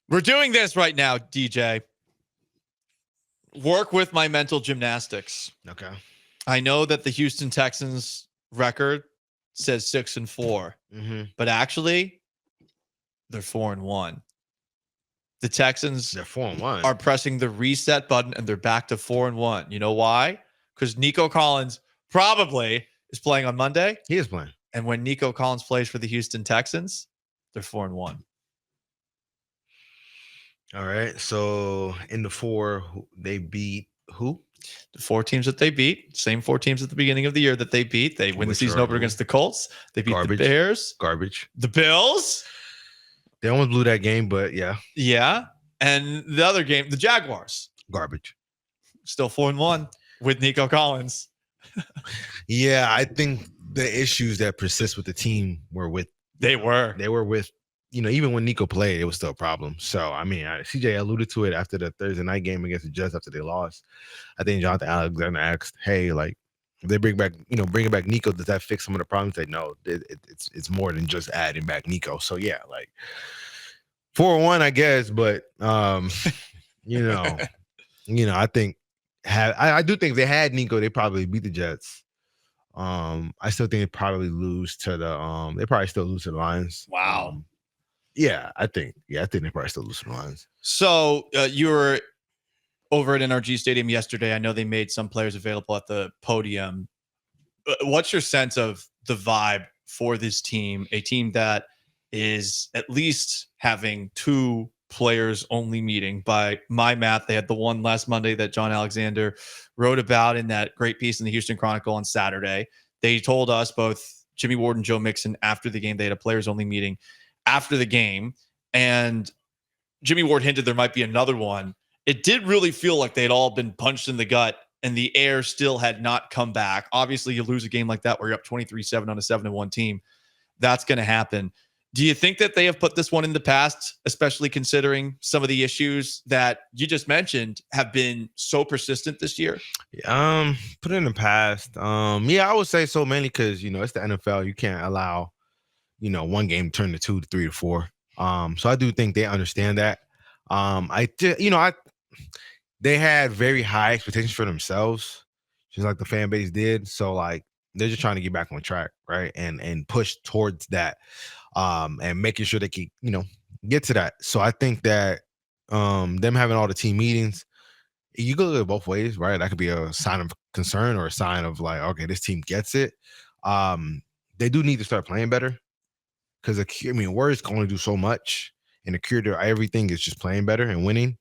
We're doing this right now, DJ. Work with my mental gymnastics. Okay. I know that the Houston Texans record says 6-4, Mm-hmm. but actually, they're 4-1. The Texans They're 4-1. are pressing the reset button and they're back to 4-1. You know why? Because Nico Collins probably is playing on Monday. He is playing. And when Nico Collins plays for the Houston Texans, they're 4-1. All right. So in the four, they beat who? The four teams that they beat, same four teams at the beginning of the year that they beat. They win the Which season are opener who? against the Colts. They beat Garbage. the Bears, Garbage. the Bills. They almost blew that game, but yeah. Yeah. And the other game, the Jaguars. Garbage. Still 4-1 with Nico Collins. Yeah, I think the issues that persist with the team were with They were with, even when Nico played, it was still a problem. So, I mean, CJ alluded to it after the Thursday night game against the Jets after they lost. I think Jonathan Alexander asked, hey, like, if they bringing back Nico, does that fix some of the problems? They know it's more than just adding back Nico. So, yeah, like 4-1, I guess. But, I think I do think if they had Nico, they probably beat the Jets. I still think they probably lose to the they probably still lose to the Lions. Wow. I think they probably still lose to the Lions. So you were over at NRG Stadium yesterday. I know they made some players available at the podium. What's your sense of the vibe for this team? A team that is at least having two players only meeting. By my math, they had the one last Monday that John Alexander wrote about in that great piece in the Houston Chronicle on Saturday. They told us, both Jimmy Ward and Joe Mixon, after the game, they had a players only meeting after the game. And Jimmy Ward hinted there might be another one. It did really feel like they'd all been punched in the gut and the air still had not come back. Obviously, you lose a game like that where you're up 23-7 on a 7-1 team. That's going to happen. Do you think that they have put this one in the past, especially considering some of the issues that you just mentioned have been so persistent this year? Put it in the past. I would say so, mainly because it's the NFL. You can't allow one game to turn to 2 to 3 to 4. So I do think they understand that. They had very high expectations for themselves, just like the fan base did. So like they're just trying to get back on track, right? And push towards that. And making sure they can, get to that. So I think that them having all the team meetings, you go both ways, right? That could be a sign of concern or a sign of like, okay, this team gets it. They do need to start playing better because words can only do so much, and the cure to everything is just playing better and winning.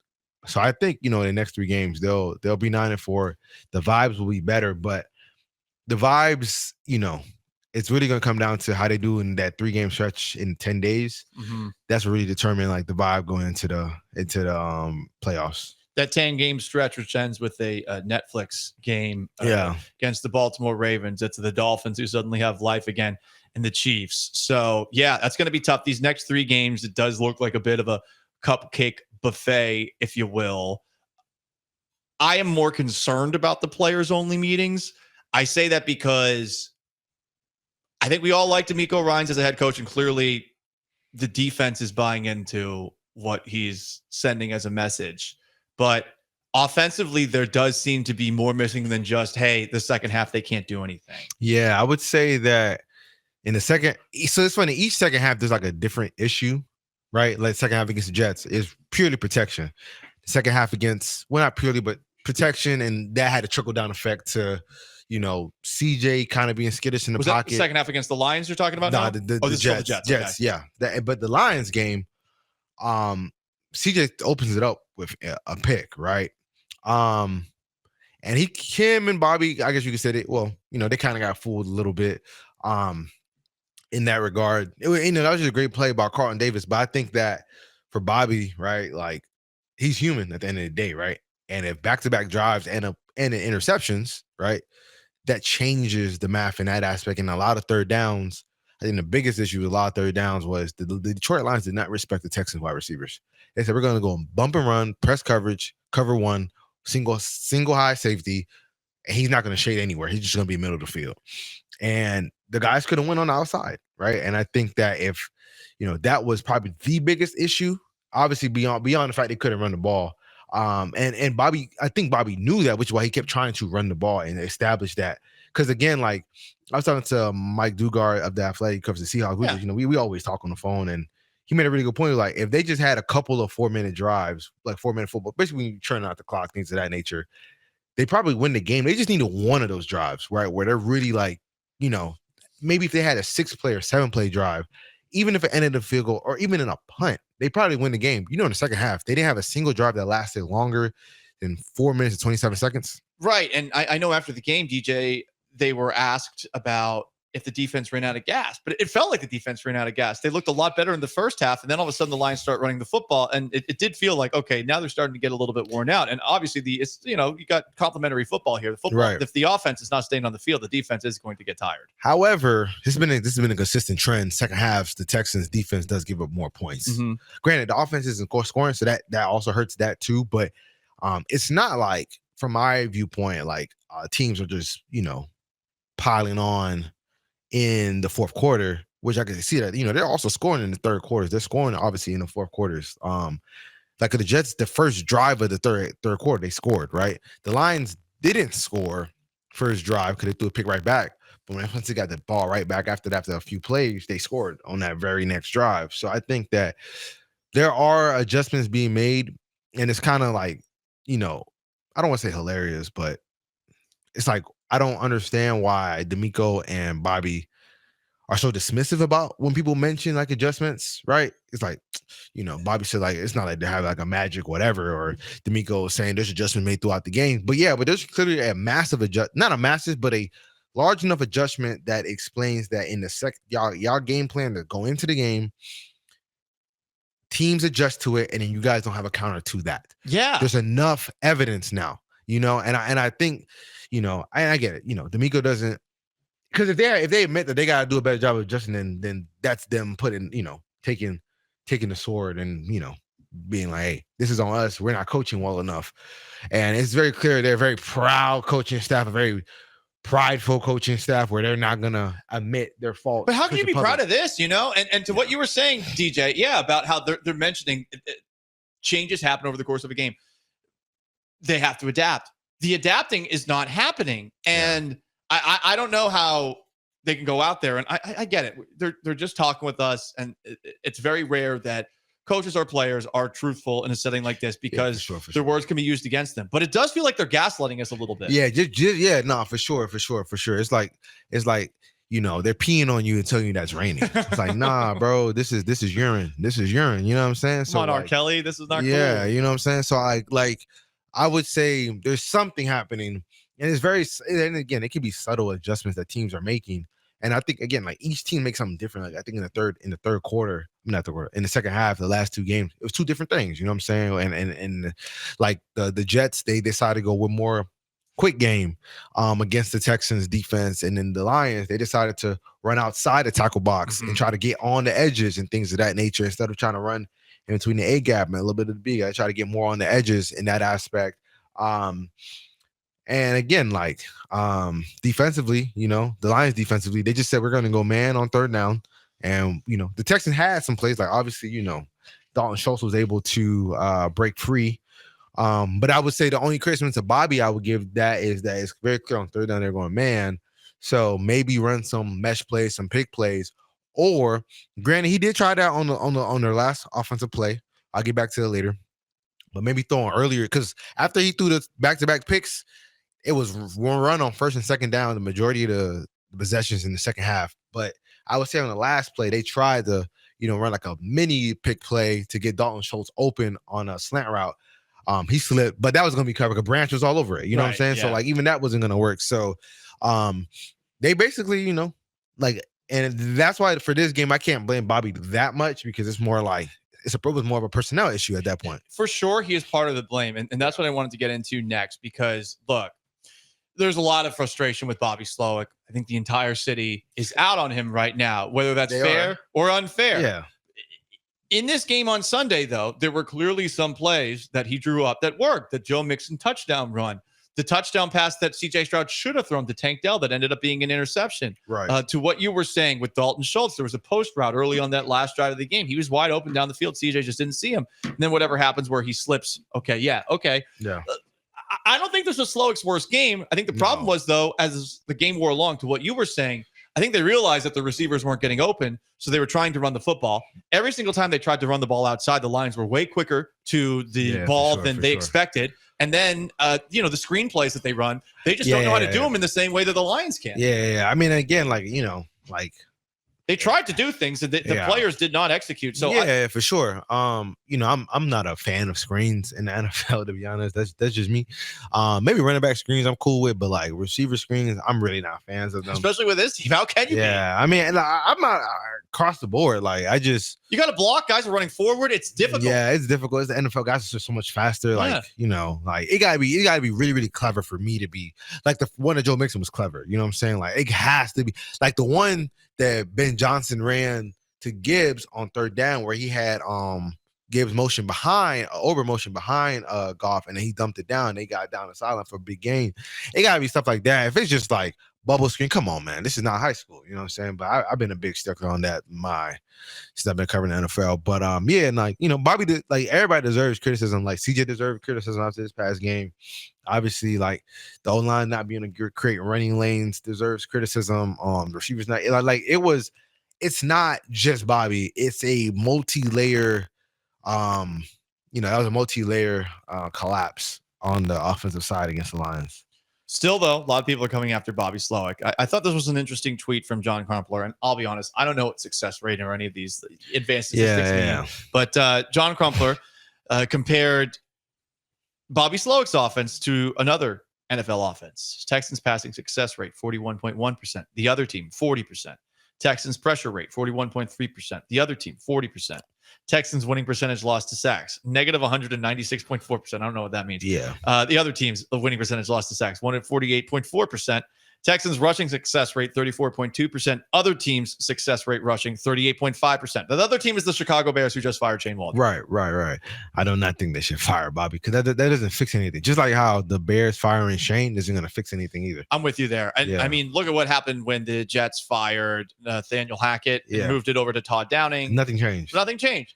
So I think in the next 3 games they'll be 9-4. The vibes will be better, but the vibes, it's really going to come down to how they do in that 3-game stretch in 10 days. Mm-hmm. That's really determine like the vibe going into the playoffs. That 10-game stretch, which ends with a Netflix game against the Baltimore Ravens. It's the Dolphins who suddenly have life again, and the Chiefs. So, yeah, that's going to be tough. These next 3 games, it does look like a bit of a cupcake buffet, if you will. I am more concerned about the players-only meetings. I say that because I think we all like D'Amico Ryans as a head coach, and clearly the defense is buying into what he's sending as a message. But offensively, there does seem to be more missing than just, hey, the second half, they can't do anything. Yeah, I would say that in the second, so it's funny, each second half, there's like a different issue, right? Like second half against the Jets is purely protection. The second half against, well, not purely, but protection, and that had a trickle-down effect to, CJ kind of being skittish in the pocket. That the second half against the Lions you're talking about? No, the Jets. Jets, okay. Yeah. But the Lions game, CJ opens it up with a pick, right? And him and Bobby, I guess you could say it. Well, they kind of got fooled a little bit, in that regard. That was just a great play by Carlton Davis. But I think that for Bobby, right, like he's human at the end of the day, right? And if back-to-back drives and interceptions, right, that changes the math in that aspect. And a lot of third downs. I think the biggest issue with a lot of third downs was the Detroit Lions did not respect the Texans wide receivers. They said, we're going to go bump and run, press coverage, cover one, single high safety, and he's not going to shade anywhere. He's just going to be middle of the field. And the guys could have went on the outside, right? And I think that if, that was probably the biggest issue, obviously beyond the fact they couldn't run the ball. And Bobby, I think Bobby knew that, which is why he kept trying to run the ball and establish that. Because again, like I was talking to Mike Dugard of the Athletic, covers the Seahawks. We always talk on the phone, and he made a really good point. Like if they just had a couple of 4-minute drives, like 4-minute football, basically when you turn out the clock, things of that nature, they probably win the game. They just needed one of those drives, right? Where they're really like, maybe if they had a 6-play or 7-play drive, even if it ended in a field goal or even in a punt, they probably win the game. In the second half, they didn't have a single drive that lasted longer than 4 minutes and 27 seconds. Right. And I know after the game, DJ, they were asked about if the defense ran out of gas, but it felt like the defense ran out of gas. They looked a lot better in the first half, and then all of a sudden the Lions start running the football, and it did feel like, okay, now they're starting to get a little bit worn out. And obviously you got complimentary football here. The football, right. If the offense is not staying on the field, the defense is going to get tired. However, this has been a consistent trend. Second half, the Texans defense does give up more points. Mm-hmm. Granted, the offense isn't scoring, so that also hurts that too. But it's not like, from my viewpoint, like teams are just piling on in the fourth quarter, which I can see that, they're also scoring in the third quarters. They're scoring obviously in the fourth quarters. Like the Jets, the first drive of the third quarter, they scored, right? The Lions didn't score first drive because they threw a pick right back. But once they got the ball right back after a few plays, they scored on that very next drive. So I think that there are adjustments being made, and it's kind of like, I don't want to say hilarious, but it's like, I don't understand why D'Amico and Bobby are so dismissive about when people mention like adjustments, right? It's like, Bobby said like, it's not like they have like a magic whatever, or D'Amico is saying there's adjustment made throughout the game. But yeah, but there's clearly a massive not a massive, but a large enough adjustment that explains that in the y'all game plan to go into the game, teams adjust to it, and then you guys don't have a counter to that. Yeah. There's enough evidence now, and I think, I get it. D'Amico doesn't, because if they admit that they gotta do a better job of adjusting, then that's them putting, taking the sword and being like, hey, this is on us. We're not coaching well enough. And it's very clear they're a very proud coaching staff, a very prideful coaching staff, where they're not gonna admit their fault. But how can you be proud of this? And to what you were saying, DJ, about how they're mentioning changes happen over the course of a game. They have to adapt. The adapting is not happening, and I don't know how they can go out there. And I get it. They're just talking with us, and it's very rare that coaches or players are truthful in a setting like this, because their words can be used against them. But it does feel like they're gaslighting us a little bit. Yeah, for sure. It's like they're peeing on you and telling you that's raining. It's like, nah, bro, this is urine. This is urine. You know what I'm saying? So, come on, R. Kelly, this is not cool. Yeah, you know what I'm saying? So I would say there's something happening, and it's and again, it can be subtle adjustments that teams are making. And I think, again, like each team makes something different. Like I think in the third quarter, not the quarter, in the second half, the last two games, it was two different things. You know what I'm saying? And like the Jets, they decided to go with more quick game against the Texans defense, and then the Lions, they decided to run outside the tackle box and try to get on the edges and things of that nature, instead of trying to run in between the A gap and a little bit of the B. I try to get more on the edges in that aspect. And again, like defensively, the Lions defensively, they just said we're going to go man on third down. And, the Texans had some plays, like obviously, Dalton Schultz was able to break free. But I would say the only criticism to Bobby I would give that is that it's very clear on third down they're going man. So maybe run some mesh plays, some pick plays, or granted, he did try that on their last offensive play. I'll get back to it later. But maybe throw on earlier, because after he threw the back-to-back picks, it was one run on first and second down, the majority of the possessions in the second half. But I would say on the last play, they tried to, run like a mini pick play to get Dalton Schultz open on a slant route. He slipped, but that was going to be covered. A branch was all over it. You know what I'm saying? Yeah. So like even that wasn't going to work. So they basically, and that's why for this game, I can't blame Bobby that much, because it's more like, it was more of a personnel issue at that point. For sure, he is part of the blame. And that's what I wanted to get into next, because, look, there's a lot of frustration with Bobby Slowick. I think the entire city is out on him right now, whether that's fair or unfair. Yeah. In this game on Sunday, though, there were clearly some plays that he drew up that worked. The Joe Mixon touchdown run, the touchdown pass that CJ Stroud should have thrown to Tank Dell that ended up being an interception. Right. To what you were saying with Dalton Schultz, there was a post route early on that last drive of the game. He was wide open down the field. CJ just didn't see him. And then whatever happens where he slips. Okay. Yeah. I don't think this was Slowick's worst game. I think the problem was, though, as the game wore along, to what you were saying, I think they realized that the receivers weren't getting open, so they were trying to run the football. Every single time they tried to run the ball outside, the Lions were way quicker to the ball than they expected. And then, the screen plays that they run, they just don't know how to do them in the same way that the Lions can. Yeah. I mean, again, they tried to do things and the players did not execute. So for sure. I'm not a fan of screens in the NFL, to be honest. That's just me. Maybe running back screens I'm cool with, but like receiver screens, I'm really not fans of them. Especially with this team. How can you be? I mean, I'm not across the board. Like you got to block. Guys are running forward. It's difficult. Yeah, it's difficult. It's the NFL. Guys are so much faster. Like it gotta be really, really clever for me to be like the one that Joe Mixon was clever. You know what I'm saying? Like it has to be like the one that Ben Johnson ran to Gibbs on third down where he had Gibbs motion behind Goff, and then he dumped it down. They got down the sideline for a big gain. It gotta be stuff like that. If it's just like bubble screen, come on, man. This is not high school. You know what I'm saying? But I've been a big stickler on that since I've been covering the NFL. But Bobby did, like everybody deserves criticism. Like CJ deserved criticism after this past game. Obviously, like the O-line not being a create running lanes deserves criticism. The receivers not it's not just Bobby, it's a multi-layer that was a multi-layer collapse on the offensive side against the Lions. Still, though, a lot of people are coming after Bobby Slowick. I thought this was an interesting tweet from John Crumpler, and I'll be honest, I don't know what success rate or any of these advanced statistics mean. But John Crumpler compared Bobby Slowick's offense to another NFL offense. Texans passing success rate, 41.1%. The other team, 40%. Texans pressure rate, 41.3%. The other team, 40%. Texans winning percentage lost to sacks, negative 196.4%. I don't know what that means. Yeah. The other team's winning percentage lost to sacks, 148.4%. Texans rushing success rate, 34.2%. Other teams' success rate rushing, 38.5%. The other team is the Chicago Bears, who just fired Shane Waldron. Right. I do not think they should fire Bobby because that doesn't fix anything. Just like how the Bears firing Shane isn't going to fix anything either. I'm with you there. I mean, look at what happened when the Jets fired Nathaniel Hackett and moved it over to Todd Downing. Nothing changed.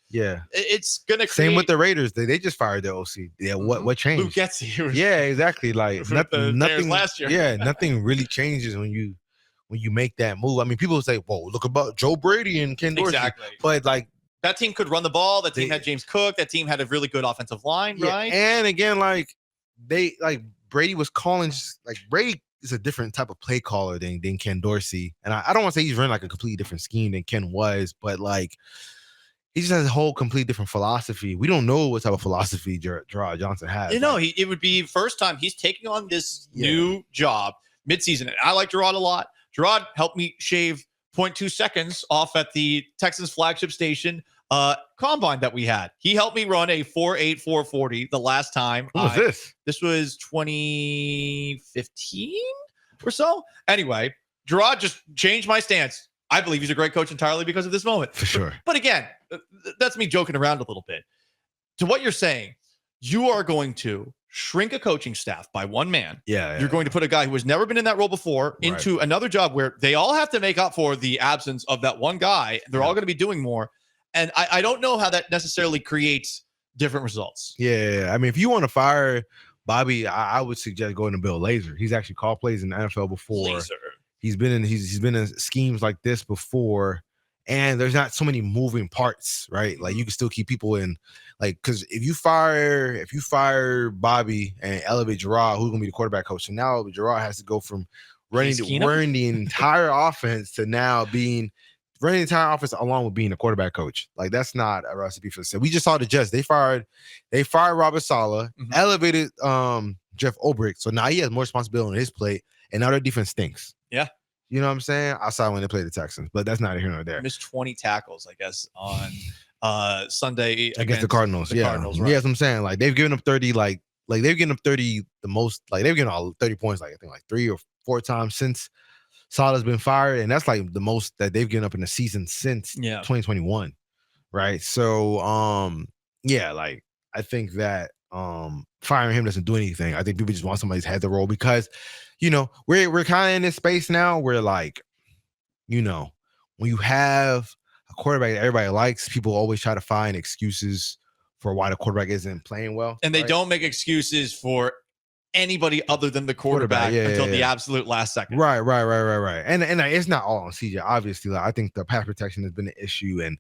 Yeah. It's going to create... Same with the Raiders. They just fired their OC. Yeah, what changed? Luke Getsy. Yeah, exactly. Like nothing last year. Yeah, nothing really changes when you make that move. I mean, people say, "Whoa, look about Joe Brady and Ken Dorsey." Exactly. But like that team could run the ball. That team had James Cook. That team had a really good offensive line, right? And again, Brady was calling. Brady is a different type of play caller than Ken Dorsey. And I don't want to say he's running like a completely different scheme than Ken was, but like he just has a whole completely different philosophy. We don't know what type of philosophy Gerard Johnson has. It would be first time he's taking on this new job midseason. I like Gerard a lot. Gerard helped me shave 0.2 seconds off at the Texans flagship station combine that we had. He helped me run a 4.8 440 the last time. What was this? This was 2015 or so. Anyway, Gerard just changed my stance. I believe he's a great coach entirely because of this moment. For sure. But again, that's me joking around a little bit. To what you're saying, you are going to shrink a coaching staff by one man. You're going to put a guy who has never been in that role before into another job where they all have to make up for the absence of that one guy. They're all going to be doing more. And I don't know how that necessarily creates different results. Yeah. I mean, if you want to fire Bobby, I would suggest going to Bill Lazor. He's actually called plays in the NFL before. Lazor. He's been in schemes like this before. And there's not so many moving parts, right? Like you can still keep people in, like, because if you fire Bobby and elevate Gerard, who's gonna be the quarterback coach? So now Gerard has to go from running the entire offense to now running the entire offense along with being a quarterback coach. Like that's not a recipe for success. We just saw the Jets. They fired Robert Saleh, elevated Jeff Ulbrich. So now he has more responsibility on his plate, and now their defense stinks. Yeah. You know what I'm saying? Outside when they play the Texans, but that's neither here nor there. Missed 20 tackles, I guess, on Sunday against the Cardinals. Cardinals, right. Yeah, that's what I'm saying. Like they've given up 30, like they've given up 30 the most, like they've given all 30 points, like I think like 3 or 4 times since Saleh's been fired, and that's like the most that they've given up in the season since 2021. Right. So like I think that firing him doesn't do anything. I think people just want somebody's head to roll because, we're kind of in this space now where like, when you have a quarterback that everybody likes, people always try to find excuses for why the quarterback isn't playing well. And they don't make excuses for anybody other than the quarterback until the absolute last second. Right. And it's not all on CJ. Obviously, like, I think the pass protection has been an issue, and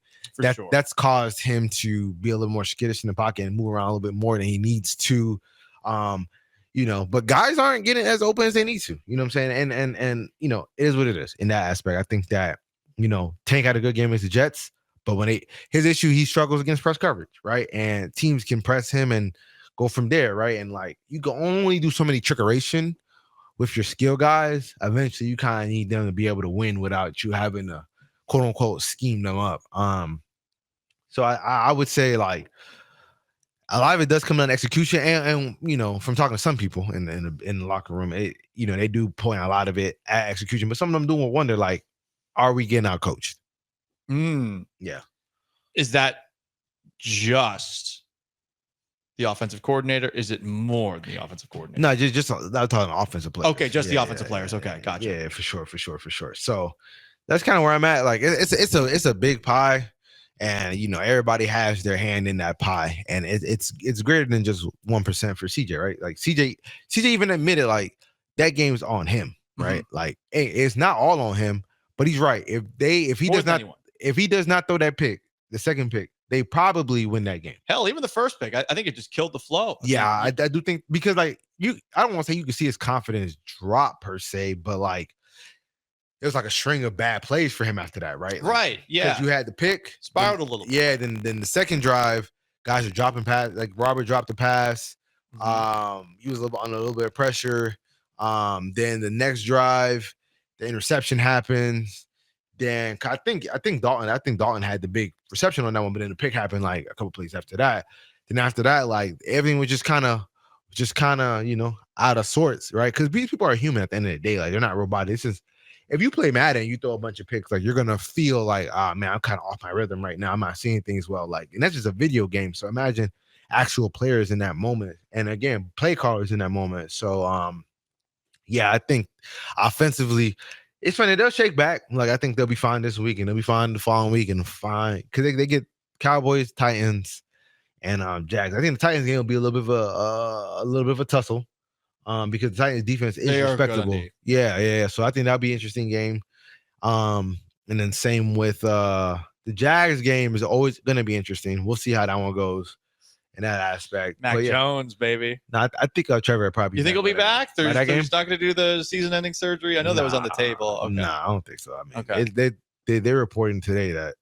that's caused him to be a little more skittish in the pocket and move around a little bit more than he needs to. But guys aren't getting as open as they need to. You know what I'm saying? And it is what it is in that aspect. I think that Tank had a good game against the Jets, but when his issue, he struggles against press coverage, right? And teams can press him and go from there, right? And like you can only do so many trickeration with your skill guys. Eventually, you kind of need them to be able to win without you having to quote unquote scheme them up. So I would say like a lot of it does come down to execution, and from talking to some people in the locker room, they do point a lot of it at execution, but some of them do wonder like, are we getting out coached? Yeah. Is that just the offensive coordinator? Is it more than the offensive coordinator? No, just I'm talking offensive players. Okay, just the offensive players. Okay, gotcha. Yeah, for sure. So that's kind of where I'm at. Like it's a big pie, and everybody has their hand in that pie, and it's greater than just 1% for CJ, right? Like CJ even admitted like that game's on him, right? Mm-hmm. Like it's not all on him, but he's right. If he does not throw that pick, the second pick, they probably win that game. Hell, even the first pick, I think it just killed the flow. I do think, because like I don't want to say you can see his confidence drop per se, but like it was like a string of bad plays for him after that, right? Like, right. Yeah. Because you had the pick, spiraled a little bit. Yeah. Then the second drive, guys are dropping pass. Like Robert dropped the pass. Mm-hmm. He was under a little bit of pressure. Then the next drive, the interception happens. Then I think Dalton had the big reception on that one, but then the pick happened like a couple plays after that. Then after that, like everything was just kind of out of sorts, right? Because these people are human at the end of the day. Like they're not robotic. It's just, if you play Madden and you throw a bunch of picks, like you're gonna feel like, man, I'm kind of off my rhythm right now. I'm not seeing things well. Like, and that's just a video game. So imagine actual players in that moment, and again, play callers in that moment. So I think offensively, it's funny. They'll shake back. Like I think they'll be fine this week, and they'll be fine the following week, and fine because they get Cowboys, Titans, and Jags. I think the Titans game will be a little bit of a tussle, because the Titans defense is respectable. Yeah. So I think that'll be an interesting game. And then same with the Jags game is always going to be interesting. We'll see how that one goes in that aspect. Mac Jones, baby. No, I think Trevor probably. You think he'll be back? There's not going to do the season-ending surgery. I know that was on the table. Okay. No, I don't think so. I mean, okay. They're reporting today that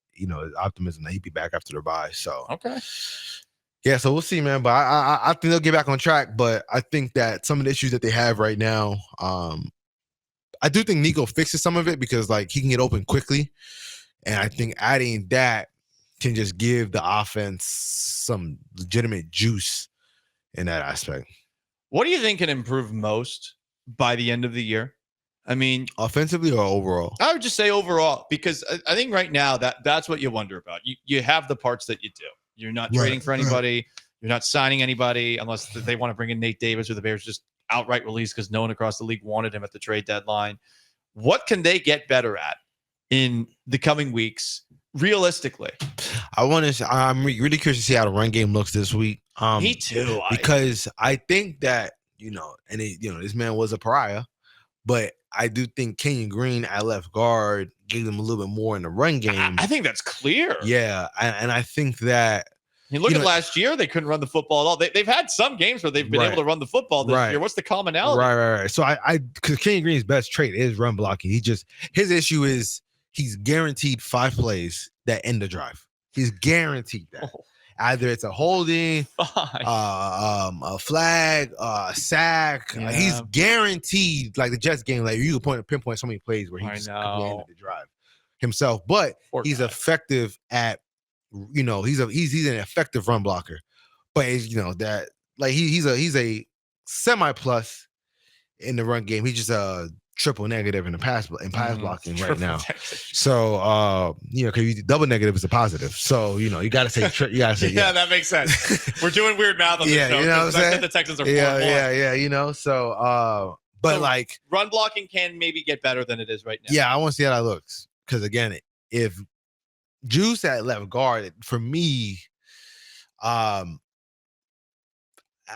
optimism that he'd be back after the bye. So okay. Yeah, so we'll see, man. But I think they'll get back on track. But I think that some of the issues that they have right now, I do think Nico fixes some of it because like he can get open quickly, and I think adding that can just give the offense some legitimate juice in that aspect. What do you think can improve most by the end of the year? I mean, offensively or overall? I would just say overall, because I think right now that's what you wonder about. You have the parts that you do. You're not trading for anybody. Right. You're not signing anybody unless they want to bring in Nate Davis, or the Bears just outright release because no one across the league wanted him at the trade deadline. What can they get better at in the coming weeks, realistically? I'm really curious to see how the run game looks this week. Me too. Because I think that, this man was a pariah, but I do think Kenyon Green at left guard gave them a little bit more in the run game. I think that's clear. Yeah, and I think that. Look at last year; they couldn't run the football at all. They've had some games where they've been able to run the football this year. What's the commonality? Right. So because Kenyon Green's best trait is run blocking. His issue is he's guaranteed 5 plays that end the drive. He's guaranteed that. Either it's a holding, a flag, a sack. Yeah. He's guaranteed, like the Jets game, like you can pinpoint so many plays where he's ended the drive himself. But he's effective at, he's an effective run blocker. But that like he's a semi plus in the run game. He's just triple negative in the pass blocking right now. So because you double negative is a positive. So you gotta say yeah, that makes sense. We're doing weird math on this show. You know what I'm saying? The Texans are 4-1. Yeah. So but like run blocking can maybe get better than it is right now. Yeah, I want to see how that looks because again, if Juice at left guard for me, I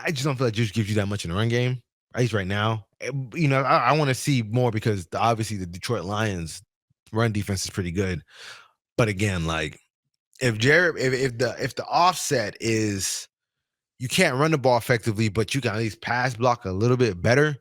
just don't feel like Juice gives you that much in the run game. At least right now, I want to see more because obviously the Detroit Lions run defense is pretty good. But again, like if the offset is you can't run the ball effectively, but you can at least pass block a little bit better.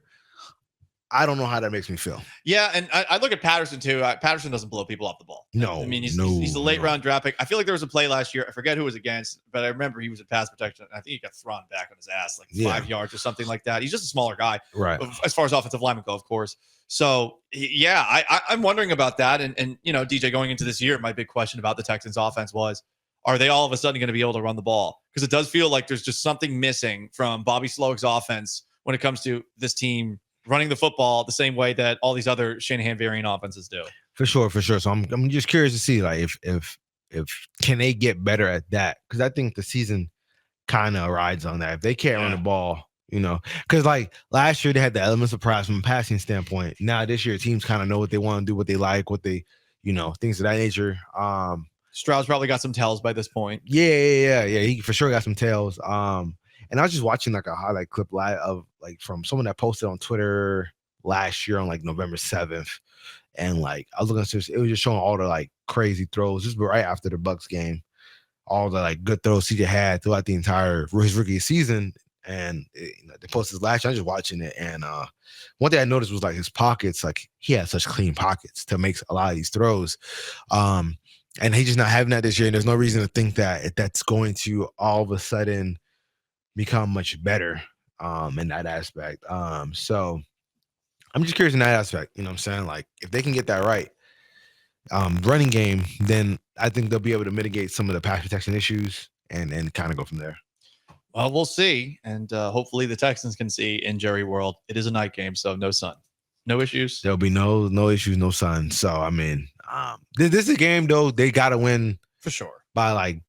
I don't know how that makes me feel. Yeah, and I look at Patterson too. Patterson doesn't blow people off the ball. No, I mean he's a late round draft pick. I feel like there was a play last year. I forget who it was against, but I remember he was in pass protection. I think he got thrown back on his ass like 5 yards or something like that. He's just a smaller guy, right? As far as offensive linemen go, of course. So yeah, I'm wondering about that. And DJ, going into this year, my big question about the Texans offense was, are they all of a sudden going to be able to run the ball? Because it does feel like there's just something missing from Bobby Slowick's offense when it comes to this team running the football the same way that all these other Shanahan variant offenses do. For sure. So I'm just curious to see like if can they get better at that? Because I think the season kind of rides on that. If they can't run the ball, because like last year they had the elements of surprise from a passing standpoint. Now this year teams kind of know what they want to do, what they like, what they, things of that nature. Stroud's probably got some tells by this point. Yeah. He for sure got some tells. And I was just watching like a highlight clip live of like from someone that posted on Twitter last year on like November 7th. And like I was looking at this, it was just showing all the like crazy throws just right after the Bucks game, all the like good throws CJ had throughout the entire his rookie season. And they posted this last year. I was just watching it. And one thing I noticed was like his pockets, like he had such clean pockets to make a lot of these throws. And he's just not having that this year. And there's no reason to think that that's going to all of a sudden become much better in that aspect. So I'm just curious in that aspect. You know what I'm saying? Like if they can get that right, running game, then I think they'll be able to mitigate some of the pass protection issues and kind of go from there. Well, we'll see. And hopefully the Texans can see in Jerry World. It is a night game, so no sun. No issues. There'll be no issues, no sun. So, I mean, this is a game, though, they got to win. For sure. By, like,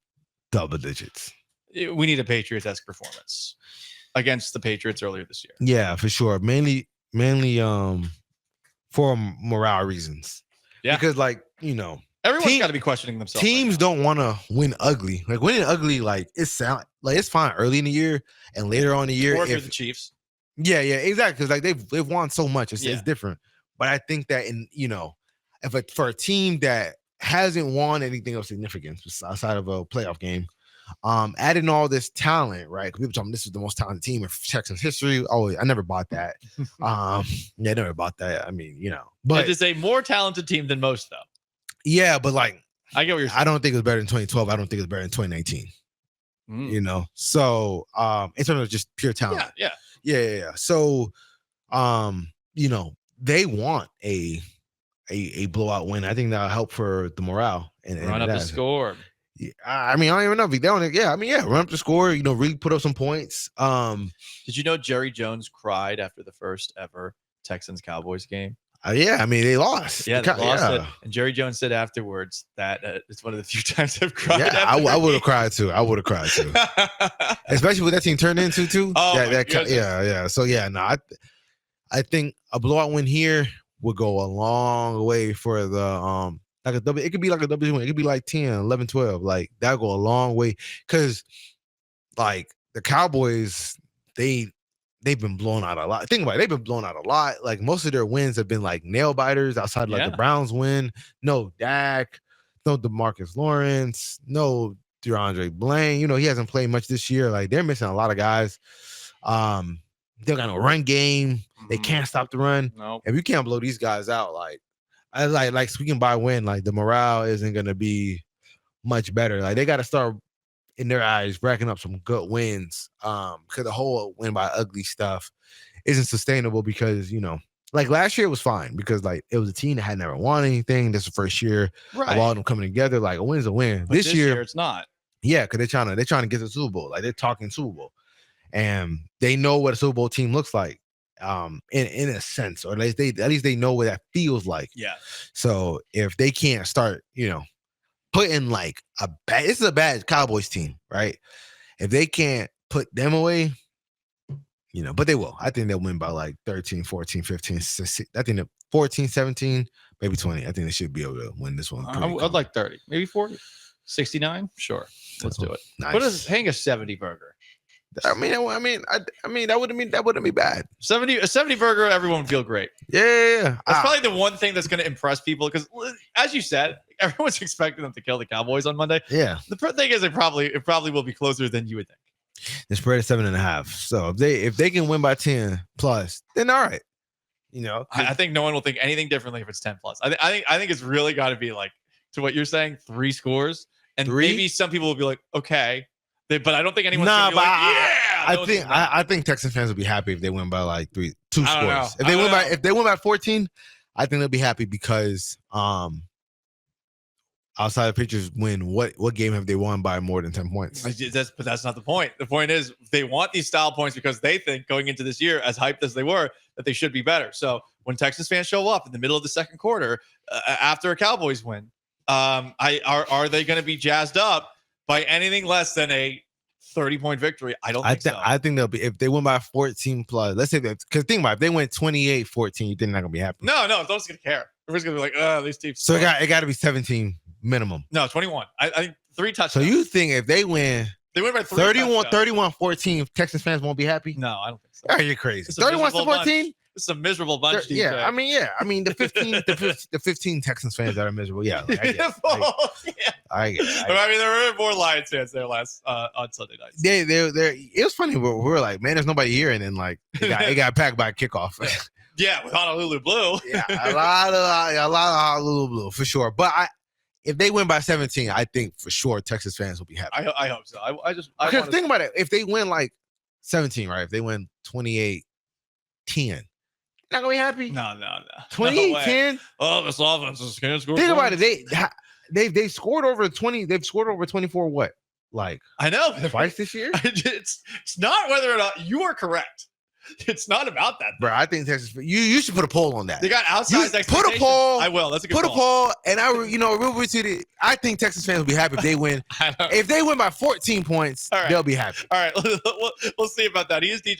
double digits. We need a Patriots-esque performance against the Patriots earlier this year. Yeah, for sure. Mainly for morale reasons. Yeah. Because, like, everyone's got to be questioning themselves. Teams don't want to win ugly. Like winning ugly, like it's fine early in the year and later on in the year. Or if you're the Chiefs. Yeah, exactly. Because like they've won so much, it's different. But I think that for a team that hasn't won anything of significance outside of a playoff game, adding all this talent, right? People talking this is the most talented team in Texans history. Oh, I never bought that. I never bought that. I mean, but it's a more talented team than most, though. Yeah, but like I get what you're saying. I don't think it was better than 2012. I don't think it was better than 2019. So in terms of just pure talent. Yeah. So they want a blowout win. I think that'll help for the morale and run up the score. Yeah, I mean, I don't even know if they don't. Yeah, I mean, run up the score. Really put up some points. Did you know Jerry Jones cried after the first ever Texans Cowboys game? Yeah, I mean, they lost. Yeah, they lost it. And Jerry Jones said afterwards that it's one of the few times I've cried. Yeah, I would have cried too. Especially what that team turned into too. Oh, yeah. So I think a blowout win here would go a long way for the like a W. It could be like a W win. It could be like 10, 11, 12. Like that'll go a long way because like the Cowboys, they've been blown out a lot. Think about it. They've been blown out a lot. Like most of their wins have been like nail biters outside like the Browns win. No Dak, no DeMarcus Lawrence, no DeAndre Blaine. He hasn't played much this year. Like they're missing a lot of guys. They got no run game. They can't stop the run. Nope. If you can't blow these guys out, like squeaking by win, like the morale isn't gonna be much better. Like they got to start in their eyes racking up some good wins because the whole win by ugly stuff isn't sustainable because like last year it was fine because like it was a team that had never won anything. This is the first year of all of them coming together. Like a win's a win. But this year it's not. Yeah, because they're trying to get to the Super Bowl. Like they're talking Super Bowl and they know what a Super Bowl team looks like in a sense, or at least they know what that feels like. Yeah. So if they can't start, putting like this is a bad Cowboys team, right? If they can't put them away, but they will. I think they'll win by like 13, 14, 15, 16. I think 14, 17, maybe 20. I think they should be able to win this one. I'd like 30, maybe 40, 69. Sure. Let's do it. Nice. What is paying a 70 burger? I mean, that wouldn't be bad. A 70 burger, everyone would feel great. Yeah. That's probably the one thing that's going to impress people because, as you said, everyone's expecting them to kill the Cowboys on Monday. Yeah. The thing is, it probably will be closer than you would think. The spread is 7.5. So if they can win by 10 plus, then all right. I think no one will think anything differently if it's 10 plus. I think it's really got to be like, to what you're saying, 3 scores, and maybe some people will be like, okay. But I don't think anyone's gonna be like, yeah. I think Texans fans will be happy if they win by like 2 scores. If they win by 14, I think they'll be happy because outside of pitchers win, what game have they won by more than 10 points? But that's not the point. The point is they want these style points because they think going into this year, as hyped as they were, that they should be better. So when Texans fans show up in the middle of the second quarter after a Cowboys win, are they going to be jazzed up by anything less than a 30-point victory? I don't think so. I think they'll be, if they win by 14 plus, let's say that, because think about it, if they win 28-14, you think they're not going to be happy? No, no one's going to care. Everyone's going to be like, these teams. So it got to be 17 minimum. No, 21. I think 3 touchdowns. So you think if they win by 31-14, Texas fans won't be happy? No, I don't think so. Oh, you're crazy. 31-14? It's a miserable bunch. Yeah, I mean, the 15 Texans fans that are miserable. Yeah, like, I get it. I mean, there were more Lions fans there last on Sunday night. It was funny. We were like, man, there's nobody here, and then like it got packed by kickoff. Yeah, with Honolulu Blue. Yeah, a lot of Honolulu Blue for sure. But if they win by 17, I think for sure Texas fans will be happy. I hope so. Because think about it. If they win like 17, right? If they win 28-10. Not gonna be happy. No. 28-10. Oh, this offense is gonna score. Think about it. They scored over 20. They've scored over 24. What? Like I know twice this year. It's not whether or not you are correct. It's not about that, bro. I think Texas. You should put a poll on that. They got outsized expectations. Put a poll. I will. That's a good put poll. a poll, and real retweet. I think Texas fans will be happy if they win. If they win by 14 points, they'll be happy. All right, we'll see about that. He is DJ.